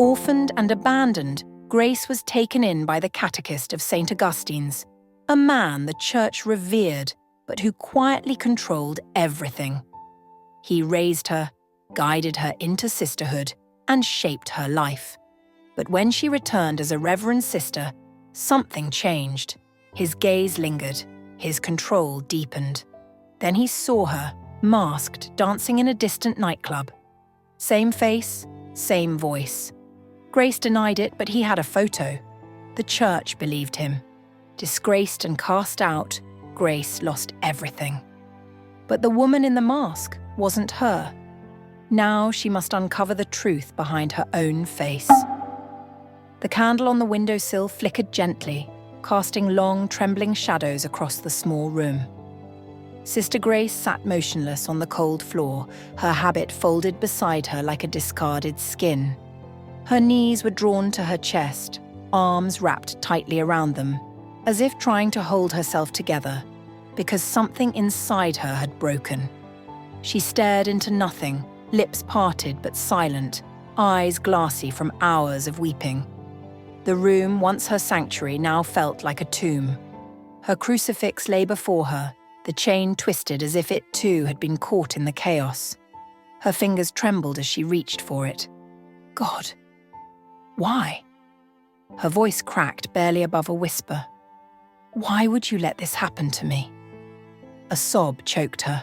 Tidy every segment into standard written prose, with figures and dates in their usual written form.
Orphaned and abandoned, Grace was taken in by the catechist of St. Augustine's, a man the church revered, but who quietly controlled everything. He raised her, guided her into sisterhood, and shaped her life. But when she returned as a Reverend sister, something changed. His gaze lingered, his control deepened. Then he saw her, masked, dancing in a distant nightclub. Same face, same voice. Grace denied it, but he had a photo. The church believed him. Disgraced and cast out, Grace lost everything. But the woman in the mask wasn't her. Now she must uncover the truth behind her own face. The candle on the windowsill flickered gently, casting long, trembling shadows across the small room. Sister Grace sat motionless on the cold floor, her habit folded beside her like a discarded skin. Her knees were drawn to her chest, arms wrapped tightly around them, as if trying to hold herself together, because something inside her had broken. She stared into nothing, lips parted but silent, eyes glassy from hours of weeping. The room, once her sanctuary, now felt like a tomb. Her crucifix lay before her, the chain twisted as if it too had been caught in the chaos. Her fingers trembled as she reached for it. God, why? Her voice cracked barely above a whisper. Why would you let this happen to me? A sob choked her.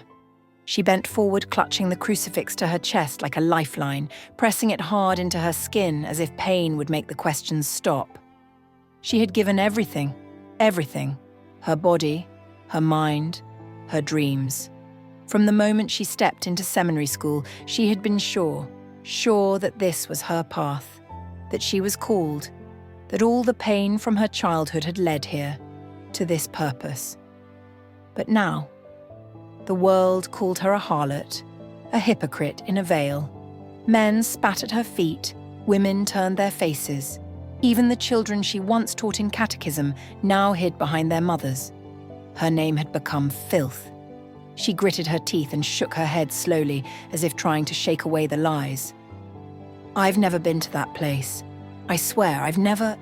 She bent forward, clutching the crucifix to her chest like a lifeline, pressing it hard into her skin as if pain would make the questions stop. She had given everything, everything. Her body, her mind, her dreams. From the moment she stepped into seminary school, she had been sure that this was her path, that she was called, that all the pain from her childhood had led here, to this purpose. But now, the world called her a harlot, a hypocrite in a veil. Men spat at her feet, women turned their faces. Even the children she once taught in catechism now hid behind their mothers. Her name had become filth. She gritted her teeth and shook her head slowly, as if trying to shake away the lies. I've never been to that place. I swear, I've never...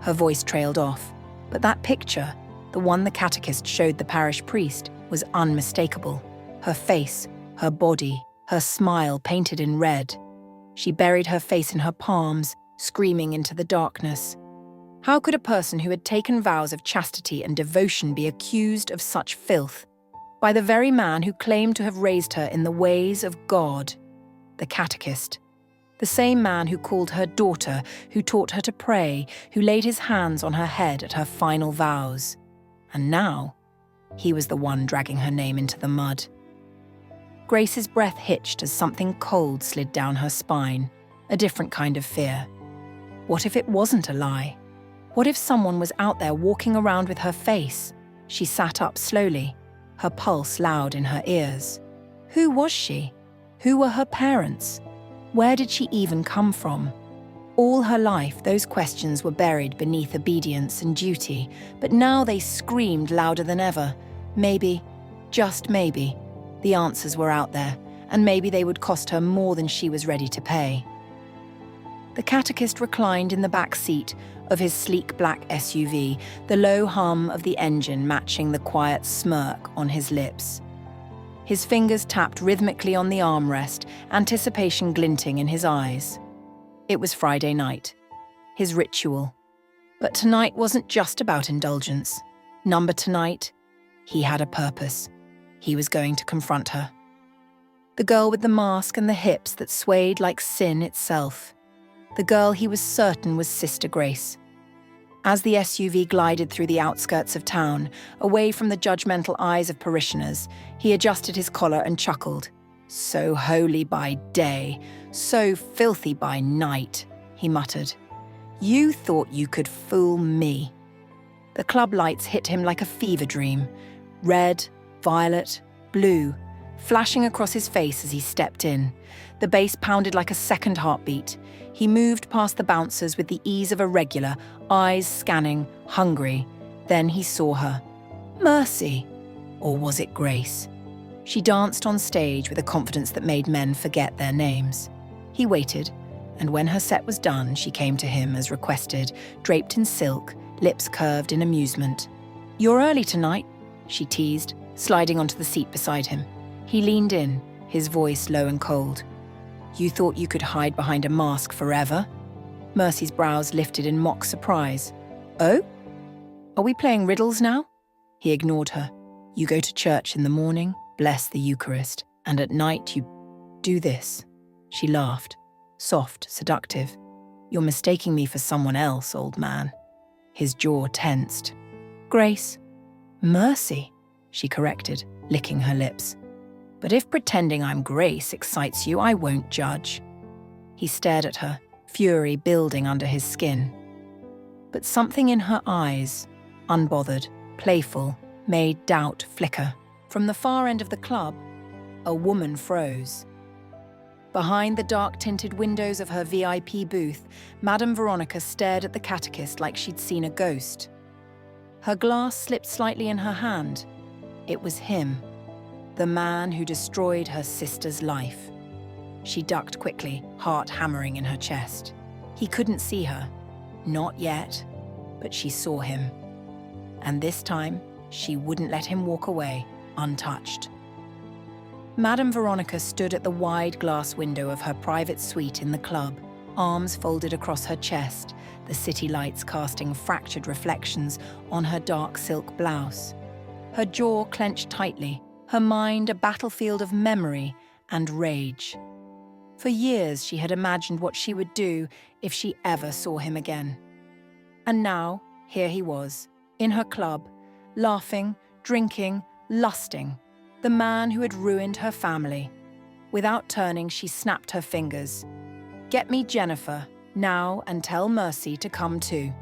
Her voice trailed off, but that picture, the one the catechist showed the parish priest, was unmistakable. Her face, her body, her smile painted in red. She buried her face in her palms, screaming into the darkness. How could a person who had taken vows of chastity and devotion be accused of such filth? By the very man who claimed to have raised her in the ways of God, the catechist. The same man who called her daughter, who taught her to pray, who laid his hands on her head at her final vows. And now, he was the one dragging her name into the mud. Grace's breath hitched as something cold slid down her spine, a different kind of fear. What if it wasn't a lie? What if someone was out there walking around with her face? She sat up slowly, her pulse loud in her ears. Who was she? Who were her parents? Where did she even come from? All her life, those questions were buried beneath obedience and duty, but now they screamed louder than ever. Maybe, just maybe, the answers were out there, and maybe they would cost her more than she was ready to pay. The catechist reclined in the back seat of his sleek black SUV, the low hum of the engine matching the quiet smirk on his lips. His fingers tapped rhythmically on the armrest, anticipation glinting in his eyes. It was Friday night, his ritual. But tonight wasn't just about indulgence. Number tonight, he had a purpose. He was going to confront her. The girl with the mask and the hips that swayed like sin itself. The girl he was certain was Sister Grace. As the SUV glided through the outskirts of town, away from the judgmental eyes of parishioners, he adjusted his collar and chuckled. So holy by day, so filthy by night, he muttered. You thought you could fool me. The club lights hit him like a fever dream. Red, violet, blue, flashing across his face as he stepped in. The bass pounded like a second heartbeat. He moved past the bouncers with the ease of a regular, eyes scanning, hungry. Then he saw her. Mercy. Or was it Grace? She danced on stage with a confidence that made men forget their names. He waited, and when her set was done, she came to him as requested, draped in silk, lips curved in amusement. "You're early tonight," she teased, sliding onto the seat beside him. He leaned in, his voice low and cold. "You thought you could hide behind a mask forever?" Mercy's brows lifted in mock surprise. "Oh? Are we playing riddles now?" He ignored her. "You go to church in the morning, bless the Eucharist, and at night you do this." She laughed, soft, seductive. "You're mistaking me for someone else, old man." His jaw tensed. "Grace." "Mercy," she corrected, licking her lips. "But if pretending I'm Grace excites you, I won't judge." He stared at her, fury building under his skin. But something in her eyes, unbothered, playful, made doubt flicker. From the far end of the club, a woman froze. Behind the dark-tinted windows of her VIP booth, Madame Veronica stared at the catechist like she'd seen a ghost. Her glass slipped slightly in her hand. It was him, the man who destroyed her sister's life. She ducked quickly, heart hammering in her chest. He couldn't see her. Not yet, but she saw him. And this time, she wouldn't let him walk away, untouched. Madame Veronica stood at the wide glass window of her private suite in the club, arms folded across her chest, the city lights casting fractured reflections on her dark silk blouse. Her jaw clenched tightly, her mind a battlefield of memory and rage. For years she had imagined what she would do if she ever saw him again. And now, here he was, in her club, laughing, drinking, lusting, the man who had ruined her family. Without turning, she snapped her fingers. "Get me Jennifer, now, and tell Mercy to come too."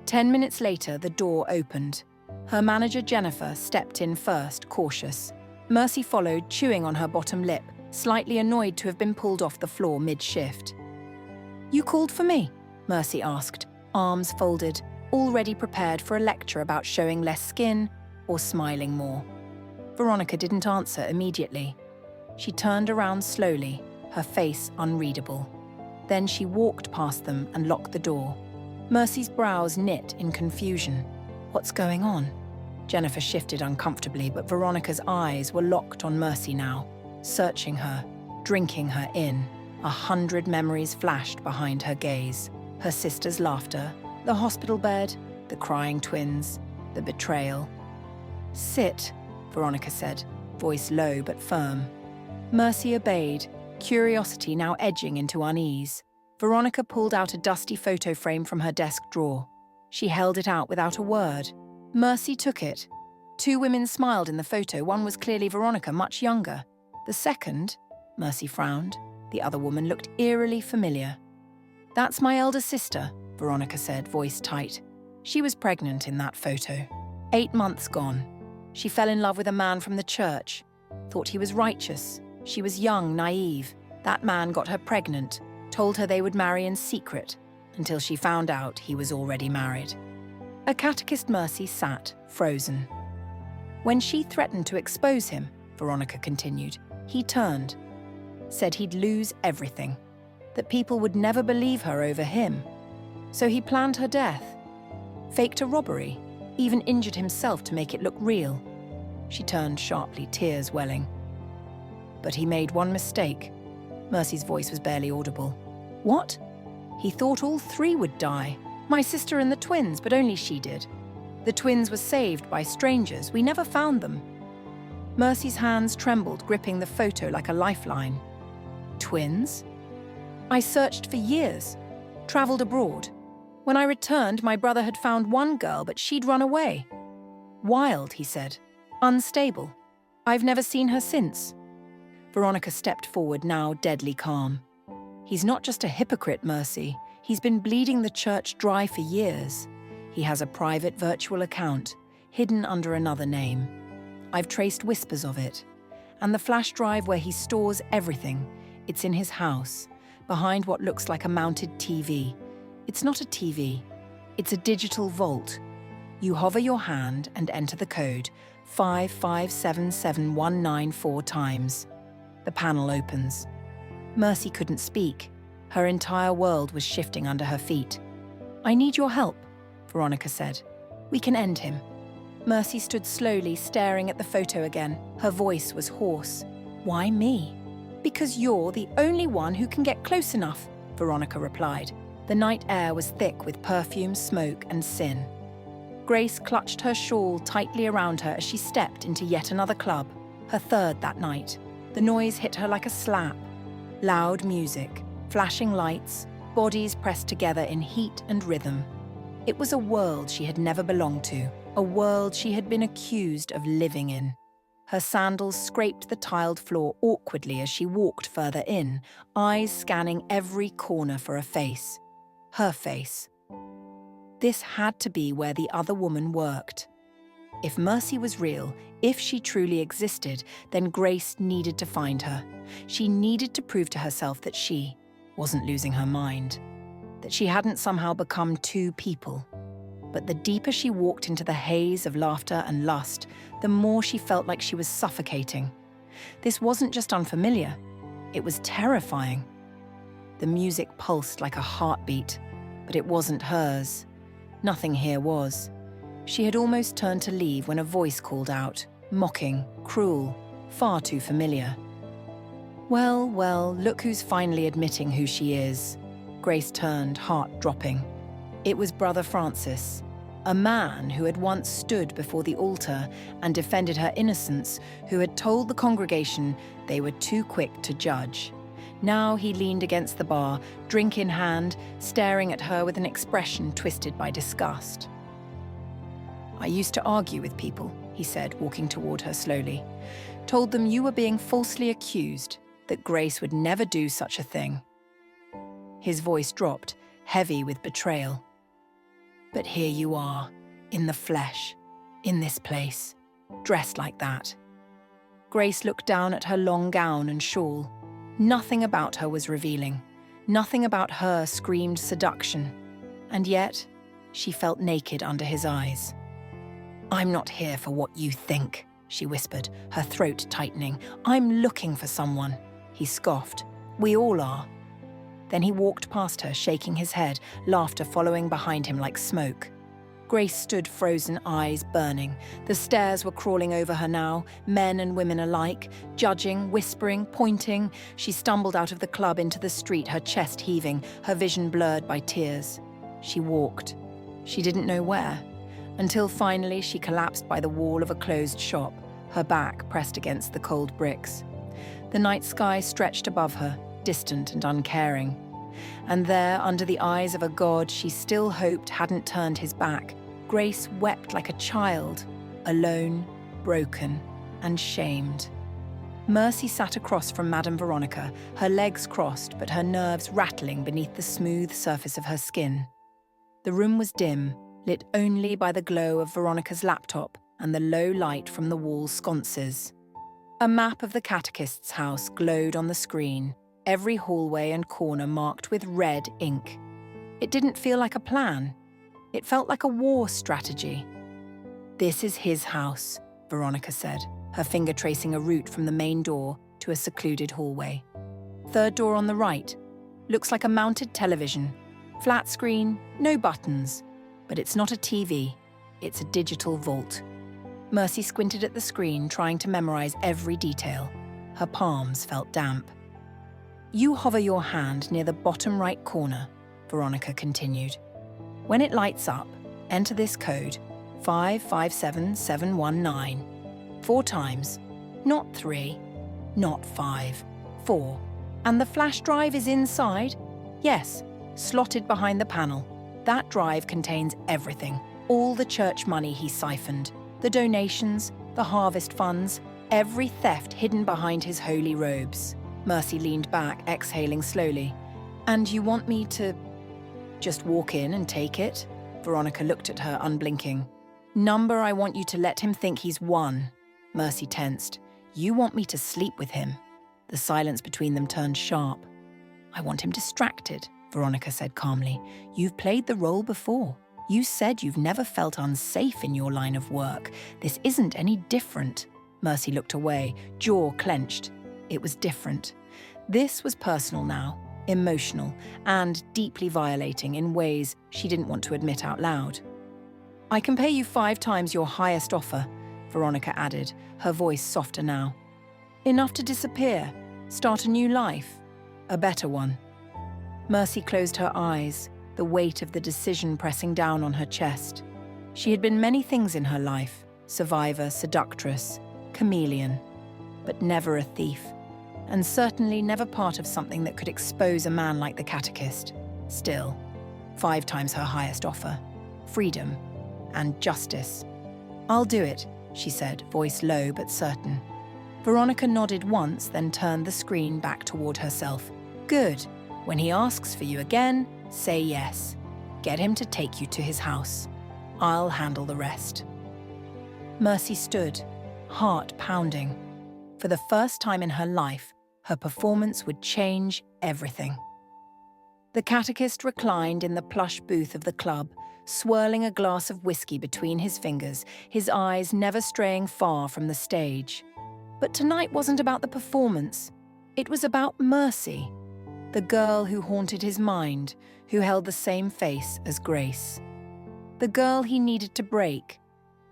10 minutes later, the door opened. Her manager, Jennifer, stepped in first, cautious. Mercy followed, chewing on her bottom lip, slightly annoyed to have been pulled off the floor mid-shift. "You called for me?" Mercy asked, arms folded, already prepared for a lecture about showing less skin or smiling more. Veronica didn't answer immediately. She turned around slowly, her face unreadable. Then she walked past them and locked the door. Mercy's brows knit in confusion. "What's going on?" Jennifer shifted uncomfortably, but Veronica's eyes were locked on Mercy now, searching her, drinking her in. 100 memories flashed behind her gaze. Her sister's laughter, the hospital bed, the crying twins, the betrayal. "Sit," Veronica said, voice low but firm. Mercy obeyed, curiosity now edging into unease. Veronica pulled out a dusty photo frame from her desk drawer. She held it out without a word. Mercy took it. 2 women smiled in the photo. One was clearly Veronica, much younger. The second, Mercy frowned. The other woman looked eerily familiar. "That's my elder sister," Veronica said, voice tight. "She was pregnant in that photo. 8 months gone. She fell in love with a man from the church. Thought he was righteous. She was young, naive. That man got her pregnant, told her they would marry in secret, until she found out he was already married." A catechist Mercy sat, frozen. "When she threatened to expose him," Veronica continued, "he turned. Said he'd lose everything. That people would never believe her over him. So he planned her death. Faked a robbery. Even injured himself to make it look real." She turned sharply, tears welling. "But he made one mistake." Mercy's voice was barely audible. "What?" "He thought all 3 would die. My sister and the twins, but only she did. The twins were saved by strangers. We never found them." Mercy's hands trembled, gripping the photo like a lifeline. "Twins?" "I searched for years. Traveled abroad. When I returned, my brother had found one girl, but she'd run away. Wild," he said. "Unstable. I've never seen her since." Veronica stepped forward, now deadly calm. "He's not just a hypocrite, Mercy. He's been bleeding the church dry for years. He has a private virtual account, hidden under another name. I've traced whispers of it. And the flash drive where he stores everything, it's in his house, behind what looks like a mounted TV. It's not a TV. It's a digital vault. You hover your hand and enter the code 5577194 times. The panel opens. Mercy couldn't speak. Her entire world was shifting under her feet. "I need your help," Veronica said. "We can end him." Mercy stood slowly, staring at the photo again. Her voice was hoarse. "Why me?" "Because you're the only one who can get close enough," Veronica replied. The night air was thick with perfume, smoke, and sin. Grace clutched her shawl tightly around her as she stepped into yet another club, her third that night. The noise hit her like a slap. Loud music, flashing lights, bodies pressed together in heat and rhythm. It was a world she had never belonged to, a world she had been accused of living in. Her sandals scraped the tiled floor awkwardly as she walked further in, eyes scanning every corner for a face. Her face. This had to be where the other woman worked. If Mercy was real, if she truly existed, then Grace needed to find her. She needed to prove to herself that she wasn't losing her mind, that she hadn't somehow become two people. But the deeper she walked into the haze of laughter and lust, the more she felt like she was suffocating. This wasn't just unfamiliar, it was terrifying. The music pulsed like a heartbeat, but it wasn't hers. Nothing here was. She had almost turned to leave when a voice called out, mocking, cruel, far too familiar. Well, well, look who's finally admitting who she is. Grace turned, heart dropping. It was Brother Francis, a man who had once stood before the altar and defended her innocence, who had told the congregation they were too quick to judge. Now he leaned against the bar, drink in hand, staring at her with an expression twisted by disgust. "I used to argue with people," he said, walking toward her slowly. "Told them you were being falsely accused, that Grace would never do such a thing." His voice dropped, heavy with betrayal. "But here you are, in the flesh, in this place, dressed like that." Grace looked down at her long gown and shawl. Nothing about her was revealing. Nothing about her screamed seduction. And yet, she felt naked under his eyes. "I'm not here for what you think," she whispered, her throat tightening. "I'm looking for someone." He scoffed. "We all are." Then he walked past her, shaking his head, laughter following behind him like smoke. Grace stood frozen, eyes burning. The stares were crawling over her now, men and women alike, judging, whispering, pointing. She stumbled out of the club into the street, her chest heaving, her vision blurred by tears. She walked. She didn't know where, until finally she collapsed by the wall of a closed shop, her back pressed against the cold bricks. The night sky stretched above her, distant and uncaring. And there, under the eyes of a god she still hoped hadn't turned his back, Grace wept like a child, alone, broken, and shamed. Mercy sat across from Madame Veronica, her legs crossed but her nerves rattling beneath the smooth surface of her skin. The room was dim, lit only by the glow of Veronica's laptop and the low light from the wall sconces. A map of the catechist's house glowed on the screen, every hallway and corner marked with red ink. It didn't feel like a plan. It felt like a war strategy. "This is his house," Veronica said, her finger tracing a route from the main door to a secluded hallway. "Third door on the right. Looks like a mounted television. Flat screen, no buttons. But it's not a TV. It's a digital vault." Mercy squinted at the screen, trying to memorize every detail. Her palms felt damp. "You hover your hand near the bottom right corner," Veronica continued. "When it lights up, enter this code, 557719. 4 times. Not 3, not 5, 4. And the flash drive is inside? Yes, slotted behind the panel. That drive contains everything, all the church money he siphoned, the donations, the harvest funds, every theft hidden behind his holy robes." Mercy leaned back, exhaling slowly. "And you want me to just walk in and take it?" Veronica looked at her, unblinking. "Number, I want you to let him think he's won." Mercy tensed. "You want me to sleep with him?" The silence between them turned sharp. "I want him distracted," Veronica said calmly. "You've played the role before. You said you've never felt unsafe in your line of work. This isn't any different." Mercy looked away, jaw clenched. It was different. This was personal now. emotional, and deeply violating in ways she didn't want to admit out loud. "I can pay you 5 times your highest offer," Veronica added, her voice softer now. "Enough to disappear, start a new life, a better one." Mercy closed her eyes, the weight of the decision pressing down on her chest. She had been many things in her life: survivor, seductress, chameleon, but never a thief, and certainly never part of something that could expose a man like the catechist. Still, 5 times her highest offer: freedom and justice. "I'll do it," she said, voice low but certain. Veronica nodded once, then turned the screen back toward herself. "Good. When he asks for you again, say yes. Get him to take you to his house. I'll handle the rest." Mercy stood, heart pounding. For the first time in her life, her performance would change everything. The catechist reclined in the plush booth of the club, swirling a glass of whiskey between his fingers, his eyes never straying far from the stage. But tonight wasn't about the performance. It was about Mercy, the girl who haunted his mind, who held the same face as Grace. The girl he needed to break,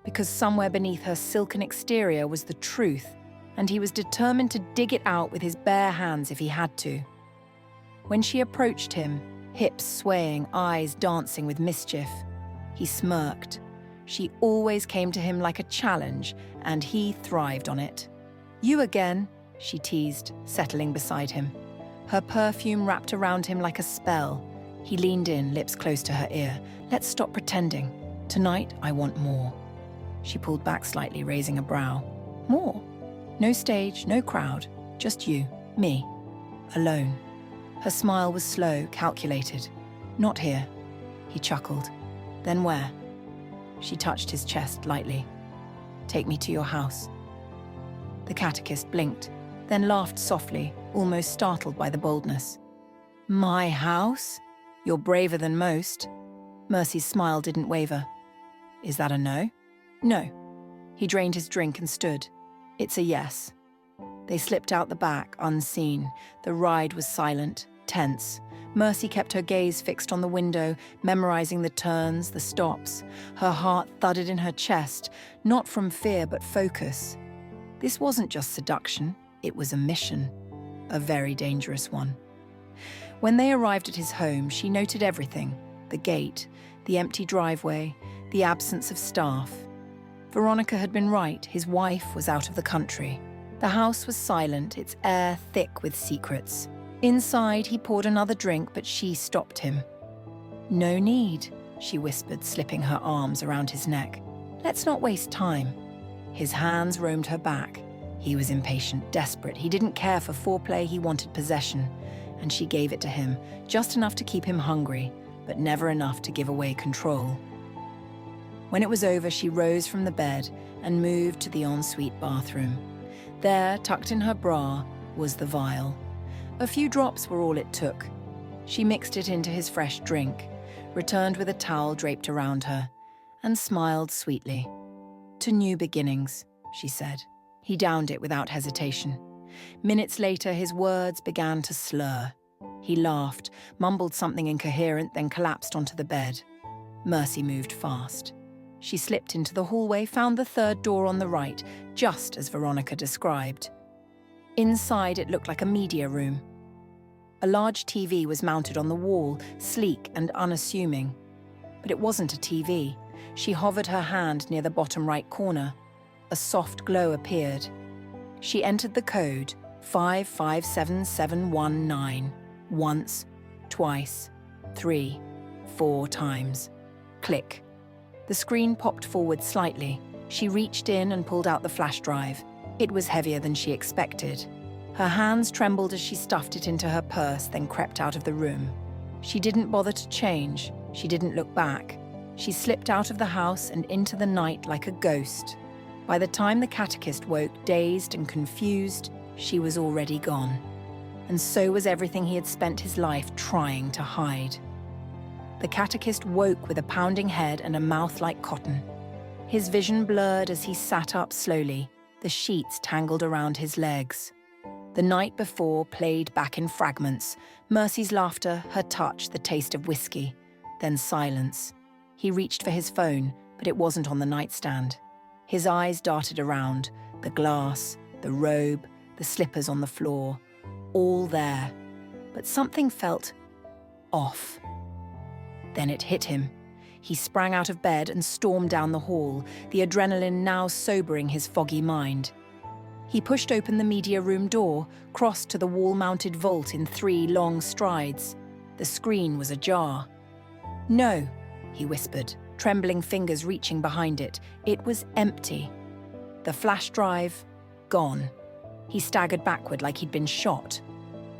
because somewhere beneath her silken exterior was the truth, and he was determined to dig it out with his bare hands if he had to. When she approached him, hips swaying, eyes dancing with mischief, he smirked. She always came to him like a challenge, and he thrived on it. "You again," she teased, settling beside him. Her perfume wrapped around him like a spell. He leaned in, lips close to her ear. "Let's stop pretending. Tonight, I want more." She pulled back slightly, raising a brow. "More? No stage, no crowd. Just you, me, alone." Her smile was slow, calculated. "Not here." He chuckled. "Then where?" She touched his chest lightly. "Take me to your house." The catechist blinked, then laughed softly, almost startled by the boldness. "My house? You're braver than most." Mercy's smile didn't waver. "Is that a no?" "No." He drained his drink and stood. "It's a yes." They slipped out the back, unseen. The ride was silent, tense. Mercy kept her gaze fixed on the window, memorizing the turns, the stops. Her heart thudded in her chest, not from fear but focus. This wasn't just seduction, it was a mission. A very dangerous one. When they arrived at his home, she noted everything: the gate, the empty driveway, the absence of staff. Veronica had been right, his wife was out of the country. The house was silent, its air thick with secrets. Inside, he poured another drink, but she stopped him. "No need," she whispered, slipping her arms around his neck. "Let's not waste time." His hands roamed her back. He was impatient, desperate. He didn't care for foreplay, he wanted possession. And she gave it to him, just enough to keep him hungry, but never enough to give away control. When it was over, she rose from the bed and moved to the ensuite bathroom. There, tucked in her bra, was the vial. A few drops were all it took. She mixed it into his fresh drink, returned with a towel draped around her, and smiled sweetly. "To new beginnings," she said. He downed it without hesitation. Minutes later, his words began to slur. He laughed, mumbled something incoherent, then collapsed onto the bed. Mercy moved fast. She slipped into the hallway, found the third door on the right, just as Veronica described. Inside, it looked like a media room. A large TV was mounted on the wall, sleek and unassuming. But it wasn't a TV. She hovered her hand near the bottom right corner. A soft glow appeared. She entered the code, 557719, once, twice, 3, 4 times. Click. The screen popped forward slightly. She reached in and pulled out the flash drive. It was heavier than she expected. Her hands trembled as she stuffed it into her purse, then crept out of the room. She didn't bother to change. She didn't look back. She slipped out of the house and into the night like a ghost. By the time the catechist woke, dazed and confused, she was already gone. And so was everything he had spent his life trying to hide. The catechist woke with a pounding head and a mouth like cotton. His vision blurred as he sat up slowly, the sheets tangled around his legs. The night before played back in fragments, Mercy's laughter, her touch, the taste of whiskey, then silence. He reached for his phone, but it wasn't on the nightstand. His eyes darted around, the glass, the robe, the slippers on the floor, all there. But something felt off. Then it hit him. He sprang out of bed and stormed down the hall, the adrenaline now sobering his foggy mind. He pushed open the media room door, crossed to the wall-mounted vault in 3 long strides. The screen was ajar. "No," he whispered, trembling fingers reaching behind it. It was empty. The flash drive, gone. He staggered backward like he'd been shot.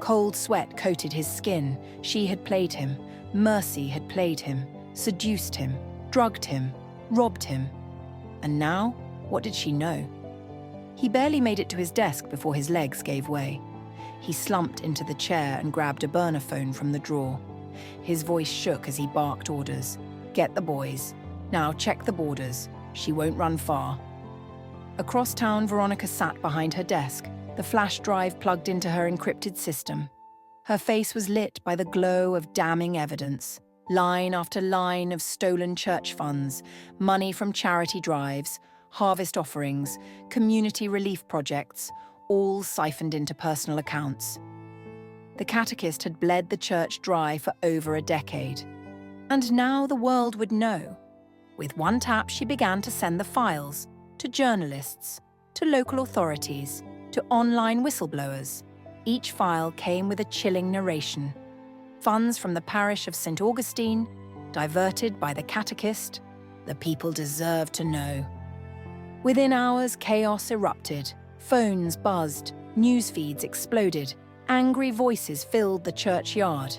Cold sweat coated his skin. She had played him. Mercy had played him, seduced him, drugged him, robbed him. And now, what did she know? He barely made it to his desk before his legs gave way. He slumped into the chair and grabbed a burner phone from the drawer. His voice shook as he barked orders. "Get the boys. Now check the borders. She won't run far." Across town, Veronica sat behind her desk, the flash drive plugged into her encrypted system. Her face was lit by the glow of damning evidence. Line after line of stolen church funds, money from charity drives, harvest offerings, community relief projects, all siphoned into personal accounts. The catechist had bled the church dry for over a decade. And now the world would know. With one tap, she began to send the files to journalists, to local authorities, to online whistleblowers. Each file came with a chilling narration. Funds from the parish of St. Augustine, diverted by the catechist. The people deserve to know. Within hours, chaos erupted. Phones buzzed, news feeds exploded, angry voices filled the churchyard.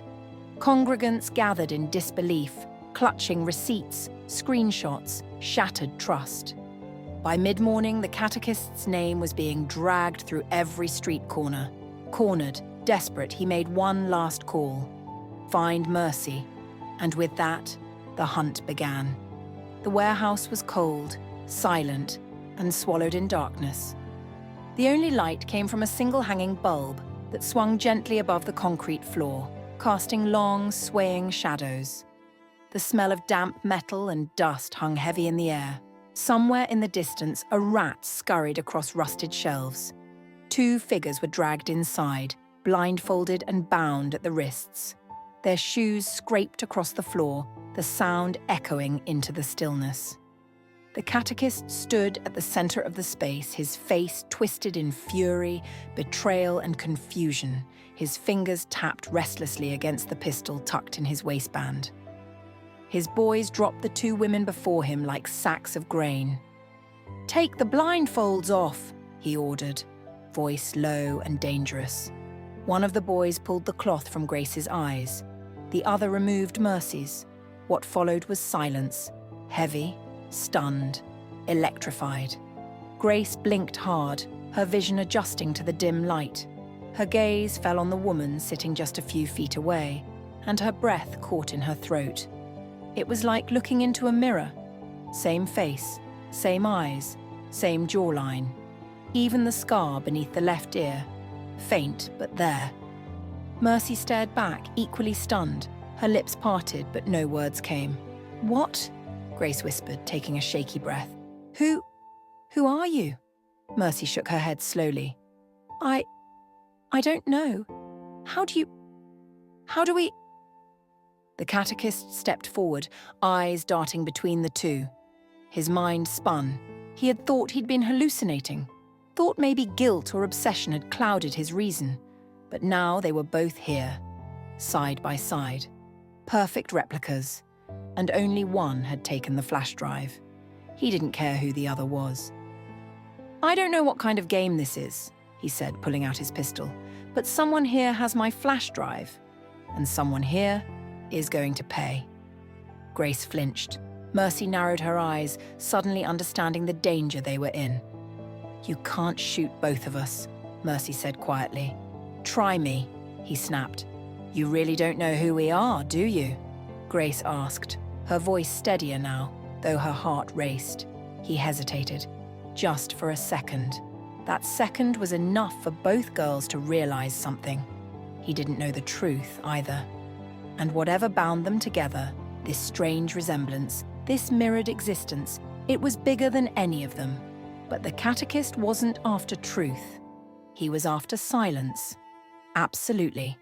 Congregants gathered in disbelief, clutching receipts, screenshots, shattered trust. By mid-morning, the catechist's name was being dragged through every street corner. Cornered, desperate, he made one last call. Find Mercy. And with that, the hunt began. The warehouse was cold, silent, and swallowed in darkness. The only light came from a single hanging bulb that swung gently above the concrete floor, casting long, swaying shadows. The smell of damp metal and dust hung heavy in the air. Somewhere in the distance, a rat scurried across rusted shelves. 2 figures were dragged inside, blindfolded and bound at the wrists. Their shoes scraped across the floor, the sound echoing into the stillness. The catechist stood at the center of the space, his face twisted in fury, betrayal and confusion. His fingers tapped restlessly against the pistol tucked in his waistband. His boys dropped the 2 women before him like sacks of grain. "Take the blindfolds off," he ordered, voice low and dangerous. One of the boys pulled the cloth from Grace's eyes. The other removed Mercy's. What followed was silence, heavy, stunned, electrified. Grace blinked hard, her vision adjusting to the dim light. Her gaze fell on the woman sitting just a few feet away, and her breath caught in her throat. It was like looking into a mirror. Same face, same eyes, same jawline. Even the scar beneath the left ear. Faint, but there. Mercy stared back, equally stunned. Her lips parted, but no words came. "What?" Grace whispered, taking a shaky breath. Who are you?" Mercy shook her head slowly. I don't know. How do we... The catechist stepped forward, eyes darting between the 2. His mind spun. He had thought he'd been hallucinating. Thought maybe guilt or obsession had clouded his reason. But now they were both here, side by side. Perfect replicas. And only one had taken the flash drive. He didn't care who the other was. "I don't know what kind of game this is," he said, pulling out his pistol, "but someone here has my flash drive, and someone here is going to pay." Grace flinched. Mercy narrowed her eyes, suddenly understanding the danger they were in. "You can't shoot both of us," Mercy said quietly. "Try me," he snapped. "You really don't know who we are, do you?" Grace asked, her voice steadier now, though her heart raced. He hesitated. Just for a second. That second was enough for both girls to realize something. He didn't know the truth either. And whatever bound them together, this strange resemblance, this mirrored existence, it was bigger than any of them. But the catechist wasn't after truth. He was after silence. Absolutely.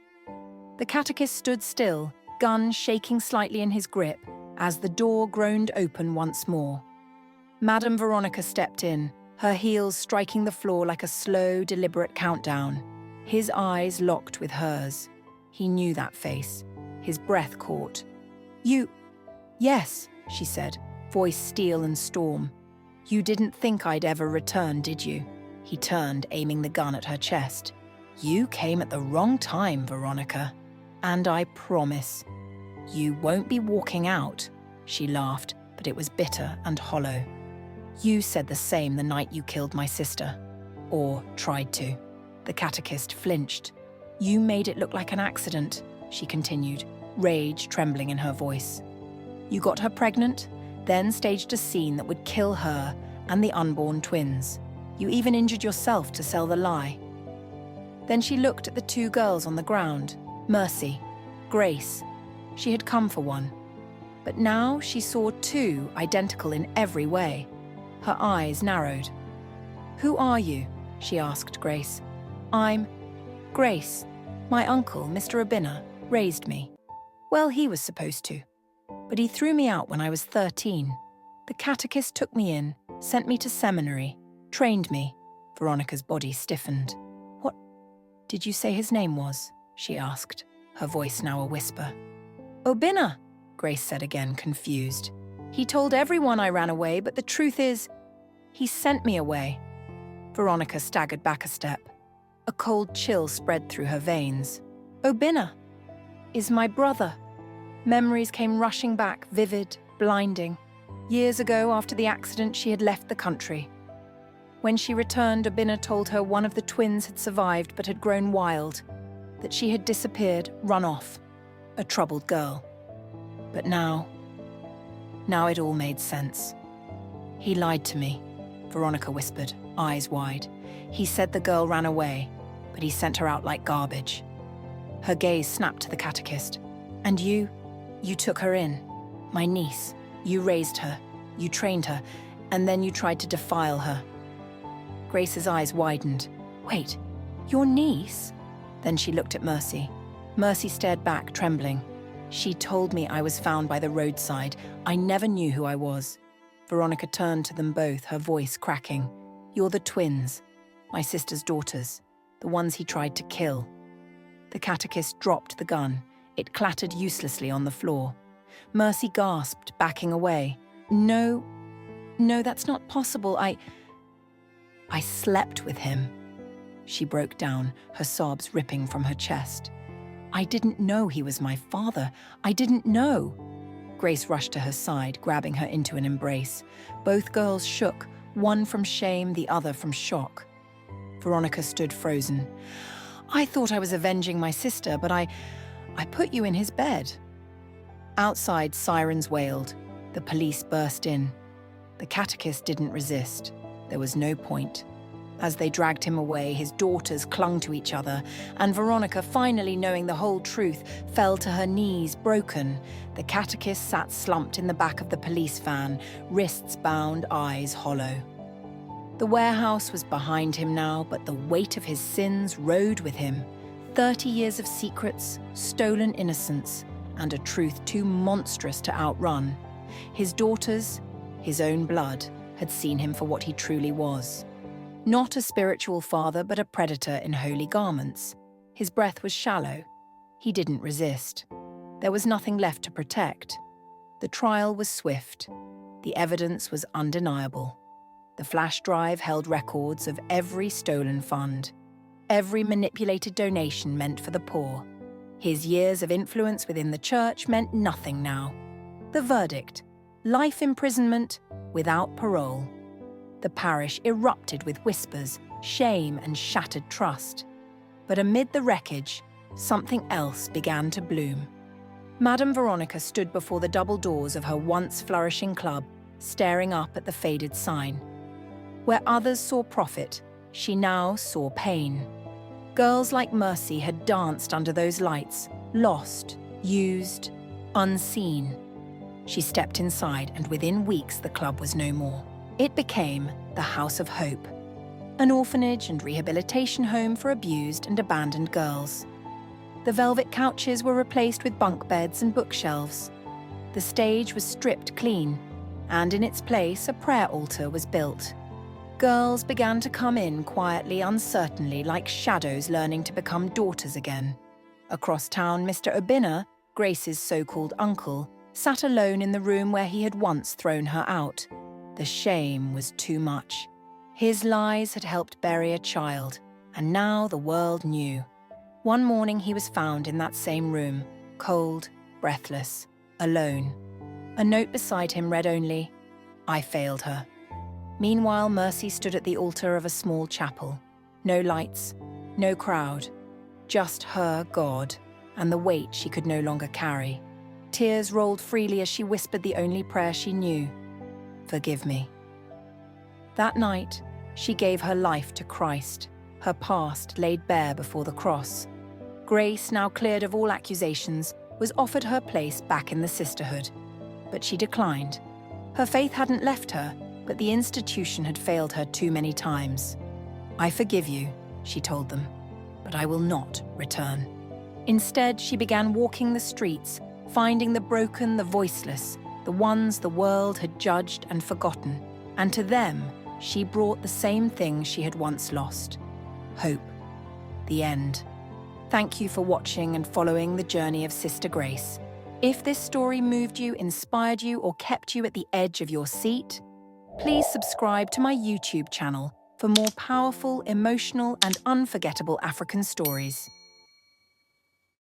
The catechist stood still, gun shaking slightly in his grip, as the door groaned open once more. Madame Veronica stepped in, her heels striking the floor like a slow, deliberate countdown. His eyes locked with hers. He knew that face. His breath caught. "You—" "Yes," she said, voice steel and storm. "You didn't think I'd ever return, did you?" He turned, aiming the gun at her chest. "You came at the wrong time, Veronica. And I promise, you won't be walking out." She laughed, but it was bitter and hollow. "You said the same the night you killed my sister. Or tried to." The catechist flinched. "You made it look like an accident," she continued, rage trembling in her voice. "You got her pregnant, then staged a scene that would kill her and the unborn twins. You even injured yourself to sell the lie." Then she looked at the two girls on the ground. Mercy, Grace. She had come for one. But now she saw two identical in every way. Her eyes narrowed. "Who are you?" she asked Grace. "I'm Grace. My uncle, Mr. Urbina, raised me. Well, he was supposed to. But he threw me out when I was 13. The catechist took me in, sent me to seminary, trained me." Veronica's body stiffened. "What did you say his name was?" she asked, her voice now a whisper. "Urbina," Grace said again, confused. "He told everyone I ran away, but the truth is, he sent me away." Veronica staggered back a step. A cold chill spread through her veins. "Urbina is my brother." Memories came rushing back, vivid, blinding. Years ago, after the accident, she had left the country. When she returned, Urbina told her one of the twins had survived but had grown wild, that she had disappeared, run off, a troubled girl. But now it all made sense. "He lied to me," Veronica whispered, eyes wide. "He said the girl ran away, but he sent her out like garbage." Her gaze snapped to the catechist. "And you took her in, my niece. You raised her, you trained her, and then you tried to defile her." Grace's eyes widened. "Wait, your niece?" Then she looked at Mercy. Mercy stared back, trembling. "She told me I was found by the roadside. I never knew who I was." Veronica turned to them both, her voice cracking. "You're the twins, my sister's daughters, the ones he tried to kill." The catechist dropped the gun. It clattered uselessly on the floor. Mercy gasped, backing away. No, that's not possible. I slept with him." She broke down, her sobs ripping from her chest. "I didn't know he was my father. I didn't know." Grace rushed to her side, grabbing her into an embrace. Both girls shook, one from shame, the other from shock. Veronica stood frozen. "I thought I was avenging my sister, but I put you in his bed." Outside, sirens wailed. The police burst in. The catechist didn't resist. There was no point. As they dragged him away, his daughters clung to each other, and Veronica, finally knowing the whole truth, fell to her knees, broken. The catechist sat slumped in the back of the police van, wrists bound, eyes hollow. The warehouse was behind him now, but the weight of his sins rode with him. 30 years of secrets, stolen innocence, and a truth too monstrous to outrun. His daughters, his own blood, had seen him for what he truly was. Not a spiritual father, but a predator in holy garments. His breath was shallow. He didn't resist. There was nothing left to protect. The trial was swift. The evidence was undeniable. The flash drive held records of every stolen fund, every manipulated donation meant for the poor. His years of influence within the church meant nothing now. The verdict: life imprisonment without parole. The parish erupted with whispers, shame, and shattered trust. But amid the wreckage, something else began to bloom. Madame Veronica stood before the double doors of her once flourishing club, staring up at the faded sign. Where others saw profit, she now saw pain. Girls like Mercy had danced under those lights, lost, used, unseen. She stepped inside, and within weeks the club was no more. It became the House of Hope, an orphanage and rehabilitation home for abused and abandoned girls. The velvet couches were replaced with bunk beds and bookshelves. The stage was stripped clean, and in its place a prayer altar was built. Girls began to come in quietly, uncertainly, like shadows learning to become daughters again. Across town, Mr. Obinna, Grace's so-called uncle, sat alone in the room where he had once thrown her out. The shame was too much. His lies had helped bury a child, and now the world knew. One morning he was found in that same room, cold, breathless, alone. A note beside him read only, "I failed her." Meanwhile, Mercy stood at the altar of a small chapel. No lights, no crowd, just her God and the weight she could no longer carry. Tears rolled freely as she whispered the only prayer she knew, "Forgive me." That night, she gave her life to Christ, her past laid bare before the cross. Grace, now cleared of all accusations, was offered her place back in the sisterhood. But she declined. Her faith hadn't left her, but the institution had failed her too many times. "I forgive you," she told them, "but I will not return." Instead, she began walking the streets, finding the broken, the voiceless, the ones the world had judged and forgotten. And to them, she brought the same thing she had once lost: hope. The end. Thank you for watching and following the journey of Sister Grace. If this story moved you, inspired you, or kept you at the edge of your seat, please subscribe to my YouTube channel for more powerful, emotional, and unforgettable African stories.